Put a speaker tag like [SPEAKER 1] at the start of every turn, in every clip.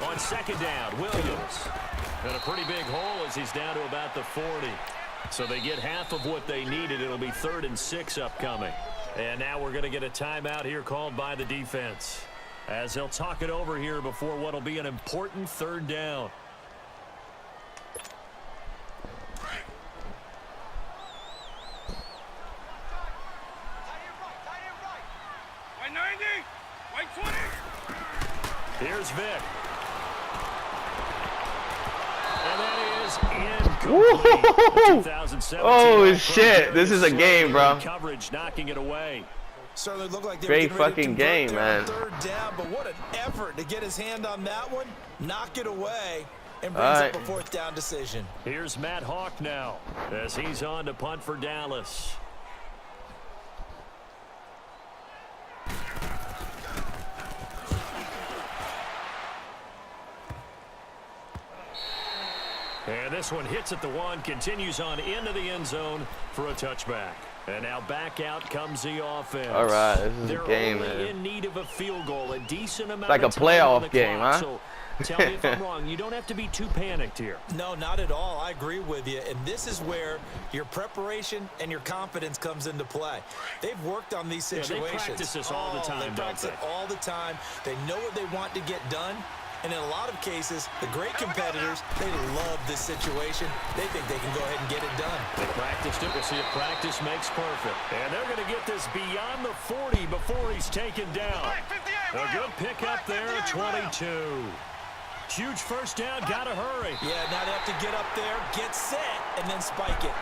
[SPEAKER 1] On second down, Williams. And a pretty big hole as he's down to about the 40. So they get half of what they needed. It'll be 3rd and 6 upcoming. And now we're going to get a timeout here called by the defense, as they'll talk it over here before what will be an important 3rd down. Here's Vic. And that is incomplete.
[SPEAKER 2] Oh, shit. This is a game, bro.
[SPEAKER 1] Coverage knocking it away.
[SPEAKER 3] Certainly looked like they
[SPEAKER 2] Great
[SPEAKER 3] were ready to
[SPEAKER 2] fucking game, man.
[SPEAKER 3] 3rd down, but what an effort to get his hand on that one, knock it away, and brings up a 4th down decision.
[SPEAKER 1] Here's Matt Hawk now as he's on to punt for Dallas. And this one hits at the 1, continues on into the end zone for a touchback. And now back out comes the offense.
[SPEAKER 2] All right, this is
[SPEAKER 1] They're
[SPEAKER 2] a game,
[SPEAKER 1] only
[SPEAKER 2] man.
[SPEAKER 1] in need of a field goal, a decent amount
[SPEAKER 2] Like a
[SPEAKER 1] of time
[SPEAKER 2] playoff
[SPEAKER 1] on the
[SPEAKER 2] game,
[SPEAKER 1] clock.
[SPEAKER 2] huh?
[SPEAKER 1] So tell me if I'm wrong. You don't have to be too panicked here.
[SPEAKER 3] No, not at all. I agree with you. And this is where your preparation and your confidence comes into play. They've worked on these situations.
[SPEAKER 1] Yeah, they practice this all the time,
[SPEAKER 3] They practice it all the time. They know what they want to get done. And in a lot of cases, the great competitors, they love this situation. They think they can go ahead and get it done.
[SPEAKER 1] They practiced it. We'll see if practice makes perfect. And they're going to get this beyond the 40 before he's taken down. A good pickup there at 22. Huge first down. Got to hurry.
[SPEAKER 3] Yeah, now they have to get up there, get set, and then spike it.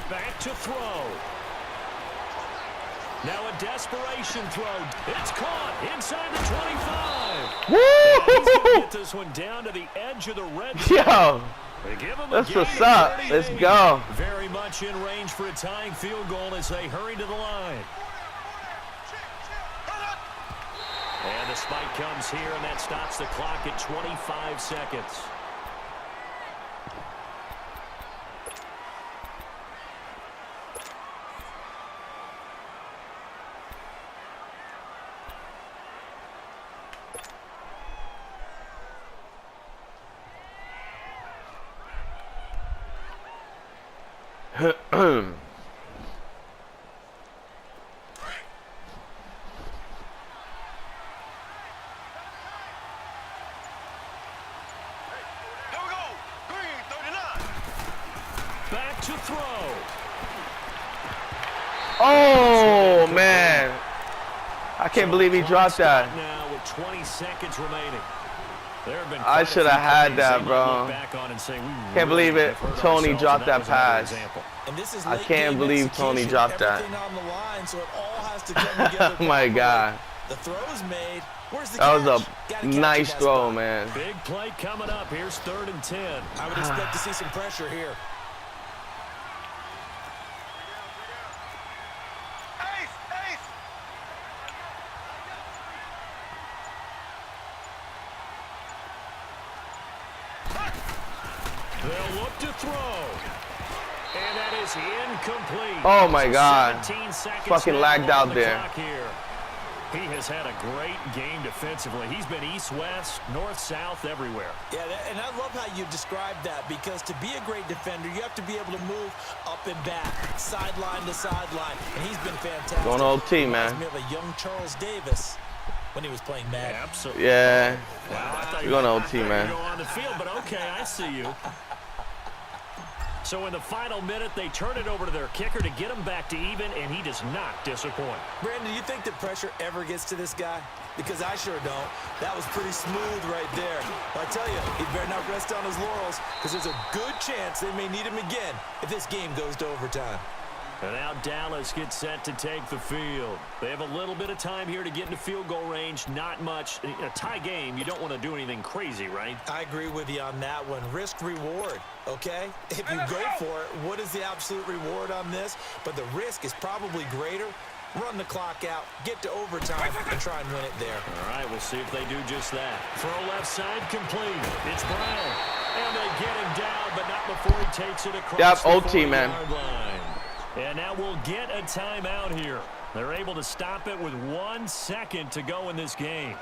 [SPEAKER 1] Back to throw. Now a desperation throw. It's caught inside the 25.
[SPEAKER 2] Woo!
[SPEAKER 1] He's going to get this one down to the edge of the red zone.
[SPEAKER 2] Yo,
[SPEAKER 1] They give him
[SPEAKER 2] that's
[SPEAKER 1] a
[SPEAKER 2] what's
[SPEAKER 1] gain
[SPEAKER 2] up.
[SPEAKER 1] of
[SPEAKER 2] Let's
[SPEAKER 1] 38.
[SPEAKER 2] go.
[SPEAKER 1] Very much in range for a tying field goal as they hurry to the line. And the spike comes here, and that stops the clock at 25 seconds. Back to throw.
[SPEAKER 2] Oh, man. I can't believe he dropped that.
[SPEAKER 1] Now with 20 seconds remaining. There have been
[SPEAKER 2] I should have had that,
[SPEAKER 1] plays
[SPEAKER 2] bro.
[SPEAKER 1] look back on and say, we
[SPEAKER 2] Can't believe
[SPEAKER 1] really
[SPEAKER 2] it.
[SPEAKER 1] have hurt
[SPEAKER 2] Tony
[SPEAKER 1] ourselves,
[SPEAKER 2] dropped
[SPEAKER 1] and
[SPEAKER 2] that
[SPEAKER 1] was another
[SPEAKER 2] pass.
[SPEAKER 1] example.
[SPEAKER 3] And this is
[SPEAKER 2] I
[SPEAKER 3] late
[SPEAKER 2] can't
[SPEAKER 3] game
[SPEAKER 2] believe Tony
[SPEAKER 3] execution,
[SPEAKER 2] dropped that.
[SPEAKER 3] everything on the line, so it all has to come together.
[SPEAKER 2] Oh, my God.
[SPEAKER 3] The throw's made. Where's the
[SPEAKER 2] That was
[SPEAKER 3] catch?
[SPEAKER 2] a
[SPEAKER 3] Gotta catch
[SPEAKER 2] nice
[SPEAKER 3] that
[SPEAKER 2] throw,
[SPEAKER 3] spot.
[SPEAKER 2] man.
[SPEAKER 1] Big play coming up. Here's 3rd and 10.
[SPEAKER 3] I would expect to see some pressure here.
[SPEAKER 1] They'll look to throw. And that is incomplete.
[SPEAKER 2] Oh, my
[SPEAKER 1] So
[SPEAKER 2] God.
[SPEAKER 1] 17 seconds
[SPEAKER 2] Fucking
[SPEAKER 1] now
[SPEAKER 2] lagged
[SPEAKER 1] on
[SPEAKER 2] out
[SPEAKER 1] the
[SPEAKER 2] there.
[SPEAKER 1] clock here. He has had a great game defensively. He's been east-west, north-south, everywhere.
[SPEAKER 3] Yeah, and I love how you described that, because to be a great defender, you have to be able to move up and back, sideline to sideline, and he's been fantastic.
[SPEAKER 2] Going OT, man.
[SPEAKER 3] Reminds me of a young Charles Davis when he was playing Madden.
[SPEAKER 1] Absolutely.
[SPEAKER 2] Yeah.
[SPEAKER 1] Wow, I thought
[SPEAKER 2] You're going OT,
[SPEAKER 1] you
[SPEAKER 2] man.
[SPEAKER 1] go on the field, but okay, I see you. So in the final minute, they turn it over to their kicker to get him back to even, and he does not disappoint.
[SPEAKER 3] Brandon, do you think that pressure ever gets to this guy? Because I sure don't. That was pretty smooth right there. But I tell you, he better not rest on his laurels, because there's a good chance they may need him again if this game goes to overtime.
[SPEAKER 1] And now Dallas gets set to take the field. They have a little bit of time here to get into field goal range. Not much. A tie game, you don't want to do anything crazy, right?
[SPEAKER 3] I agree with you on that one. Risk reward, okay? If you go for it, what is the absolute reward on this? But the risk is probably greater. Run the clock out, get to overtime, and try and win it there.
[SPEAKER 1] All right, we'll see if they do just that. Throw left side complete. It's Brown. And they get him down, but not before he takes it across the 40-yard line. And now we'll get a timeout here. They're able to stop it with 1 second to go in this game.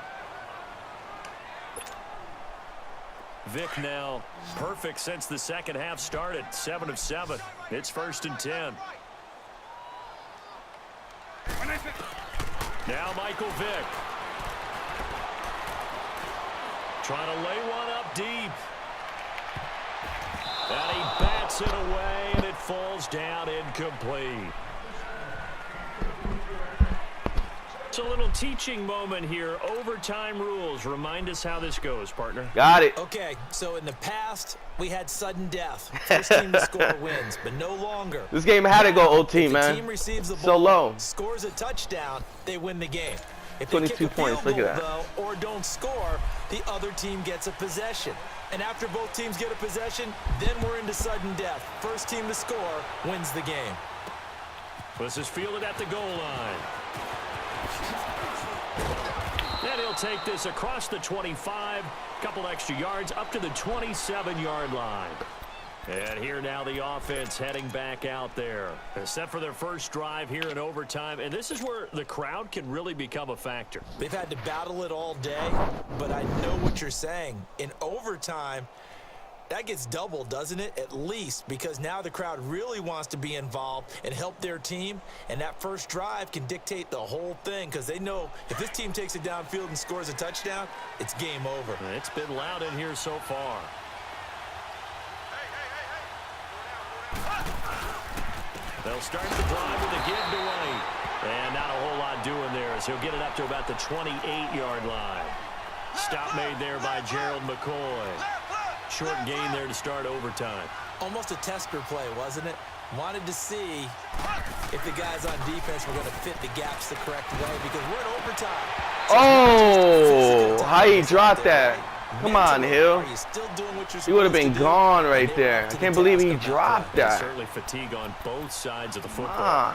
[SPEAKER 1] Vic now perfect since the second half started. 7 of 7. It's 1st and 10. Now Michael Vick. Trying to lay one up deep. And he bats it away, and it falls down incomplete. It's a little teaching moment here. Overtime rules. Remind us how this goes, partner.
[SPEAKER 2] Got it.
[SPEAKER 3] Okay, so in the past, we had sudden death. First team to score wins, but no longer.
[SPEAKER 2] This game had to go OT,
[SPEAKER 3] if
[SPEAKER 2] man.
[SPEAKER 3] the team receives the ball,
[SPEAKER 2] so low.
[SPEAKER 3] Scores a touchdown, they win the game. If
[SPEAKER 2] 22 points, look at that.
[SPEAKER 3] Though, or don't score, the other team gets a possession. And after both teams get a possession, then we're into sudden death. First team to score wins the game.
[SPEAKER 1] This is fielded at the goal line. And he'll take this across the 25, couple extra yards up to the 27-yard line. And here now the offense heading back out there. They're set for their first drive here in overtime, and this is where the crowd can really become a factor.
[SPEAKER 3] They've had to battle it all day, but I know what you're saying. In overtime, that gets doubled, doesn't it? At least, because now the crowd really wants to be involved and help their team, and that first drive can dictate the whole thing because they know if this team takes it downfield and scores a touchdown, it's game over.
[SPEAKER 1] It's been loud in here so far. They'll start the drive with a give to White. And not a whole lot doing there as he'll get it up to about the 28-yard line. Stop made there by Gerald McCoy. Short gain there to start overtime.
[SPEAKER 3] Almost a tester play, wasn't it? Wanted to see if the guys on defense were going to fit the gaps the correct way because we're in overtime.
[SPEAKER 2] Oh, how he dropped that. Come on, Hill. He would have been gone right there. I can't believe he dropped that.
[SPEAKER 1] Certainly fatigue on both sides of the football.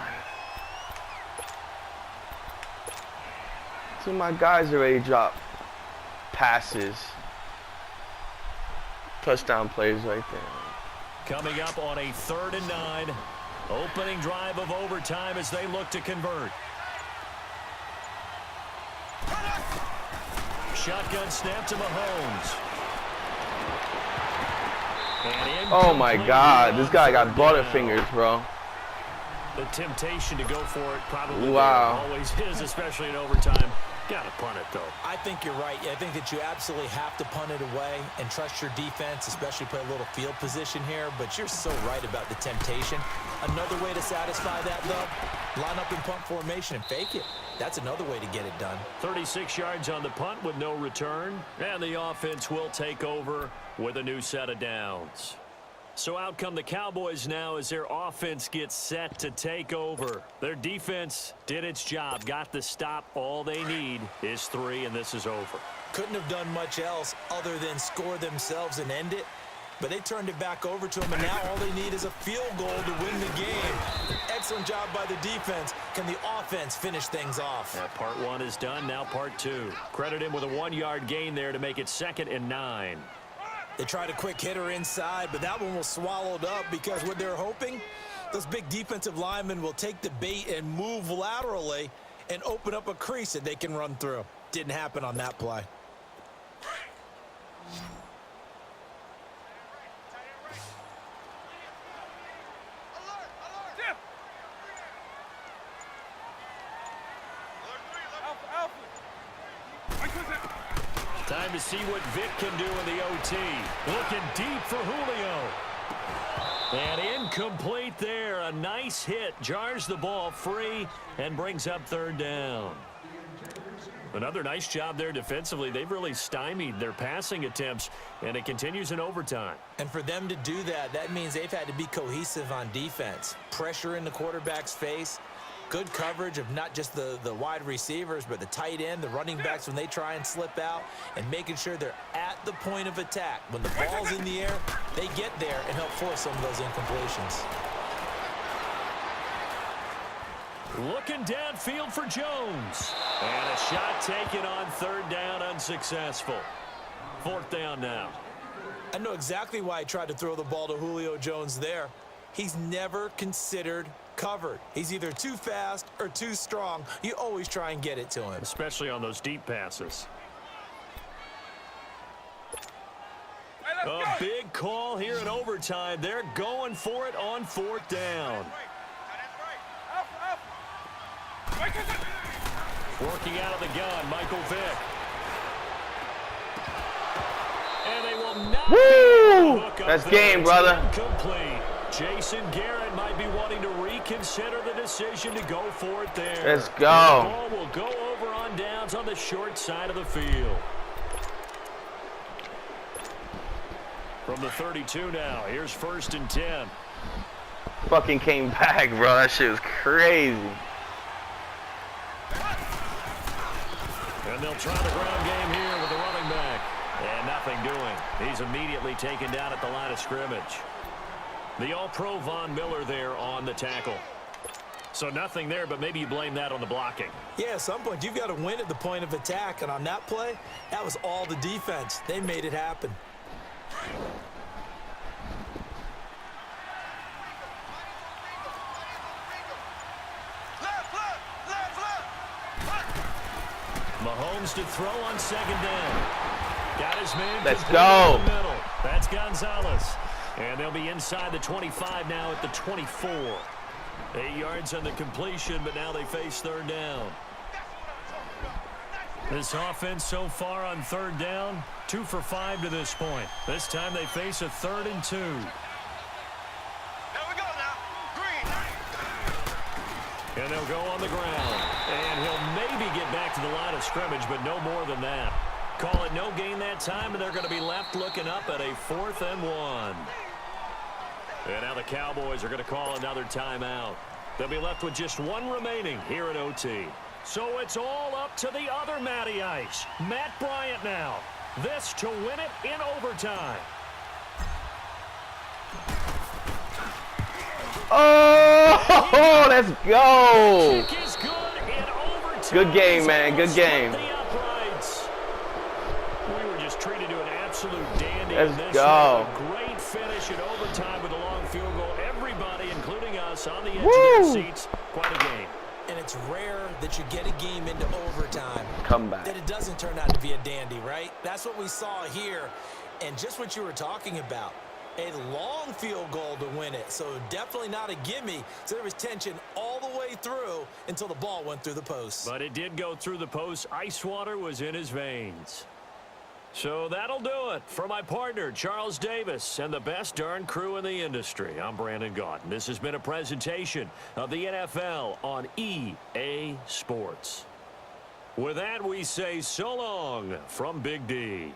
[SPEAKER 2] See, my guys already dropped passes. Touchdown plays right there.
[SPEAKER 1] Coming up on a 3rd and 9. Opening drive of overtime as they look to convert. Shotgun snap to Mahomes.
[SPEAKER 2] Oh my God, this guy got butterfingers, bro.
[SPEAKER 1] The temptation to go for it probably always is, especially in overtime. Gotta punt it, though.
[SPEAKER 3] I think you're right. I think that you absolutely have to punt it away and trust your defense, especially play a little field position here. But you're so right about the temptation. Another way to satisfy that, though, line up in punt formation and fake it. That's another way to get it done.
[SPEAKER 1] 36 yards on the punt with no return. And the offense will take over with a new set of downs. So out come the Cowboys now as their offense gets set to take over. Their defense did its job, got the stop. All they need is 3, and this is over.
[SPEAKER 3] Couldn't have done much else other than score themselves and end it. But they turned it back over to them, and now all they need is a field goal to win the game. Excellent job by the defense. Can the offense finish things off?
[SPEAKER 1] Part 1 is done, now part 2. Credit him with a 1-yard gain there to make it 2nd and 9.
[SPEAKER 3] They tried a quick hitter inside, but that one was swallowed up because what they're hoping, those big defensive linemen will take the bait and move laterally and open up a crease that they can run through. Didn't happen on that play.
[SPEAKER 1] Time to see what Vic can do in the OT. Looking deep for Julio. And incomplete there. A nice hit. Jars the ball free and brings up 3rd down. Another nice job there defensively. They've really stymied their passing attempts, and it continues in overtime.
[SPEAKER 3] And for them to do that, that means they've had to be cohesive on defense. Pressure in the quarterback's face, good coverage of not just the wide receivers, but the tight end, the running backs when they try and slip out, and making sure they're at the point of attack. When the ball's in the air, they get there and help force some of those incompletions.
[SPEAKER 1] Looking downfield for Jones. And a shot taken on third down, unsuccessful. Fourth down now.
[SPEAKER 3] I know exactly why I tried to throw the ball to Julio Jones there. He's never considered covered. He's either too fast or too strong. You always try and get it to him.
[SPEAKER 1] Especially on those deep passes. A big call here in overtime. They're going for it on fourth down. Working out of the gun, Michael Vick. And they will not.
[SPEAKER 2] Woo! That's game, brother.
[SPEAKER 1] Complete. Jason Garrett might be wanting to reconsider the decision to go for it there.
[SPEAKER 2] Let's go.
[SPEAKER 1] The ball will go over on downs on the short side of the field. From the 32 now, here's 1st and 10.
[SPEAKER 2] Fucking came back, bro. That shit was crazy.
[SPEAKER 1] And they'll try the ground game here with the running back. And nothing doing. He's immediately taken down at the line of scrimmage. The All-Pro Von Miller there on the tackle. So nothing there, but maybe you blame that on the blocking.
[SPEAKER 3] Yeah, at some point, you've got to win at the point of attack. And on that play, that was all the defense. They made it happen.
[SPEAKER 1] Mahomes to throw on 2nd down. Got his man.
[SPEAKER 2] Let's go.
[SPEAKER 1] In the middle. That's Gonzalez. And they'll be inside the 25 now at the 24. 8 yards on the completion, but now they face 3rd down. This offense so far on 3rd down, 2 for 5 to this point. This time they face a 3rd and 2.
[SPEAKER 4] Here we go now. Green.
[SPEAKER 1] And they'll go on the ground. And he'll maybe get back to the line of scrimmage, but no more than that. Call it no gain that time, and they're going to be left looking up at a 4th and 1. And now the Cowboys are going to call another timeout. They'll be left with just 1 remaining here at OT. So it's all up to the other Matty Ice, Matt Bryant now. This to win it in overtime.
[SPEAKER 2] Oh, let's go.
[SPEAKER 1] Kick is good in overtime.
[SPEAKER 2] Good game, man. Good game.
[SPEAKER 1] We were just treated to an absolute dandy.
[SPEAKER 2] Let's go.
[SPEAKER 1] A great finish in overtime with a long field goal. Everybody, including us, on the edge
[SPEAKER 2] Woo!
[SPEAKER 1] of their seats. Quite a game.
[SPEAKER 3] And it's rare that you get a game into overtime.
[SPEAKER 2] Come back.
[SPEAKER 3] That it doesn't turn out to be a dandy, right? That's what we saw here. And just what you were talking about. A long field goal to win it. So definitely not a gimme. So there was tension all the way through until the ball went through the post.
[SPEAKER 1] But it did go through the post. Ice water was in his veins. So that'll do it for my partner, Charles Davis, and the best darn crew in the industry. I'm Brandon Gaudin. This has been a presentation of the NFL on EA Sports. With that, we say so long from Big D.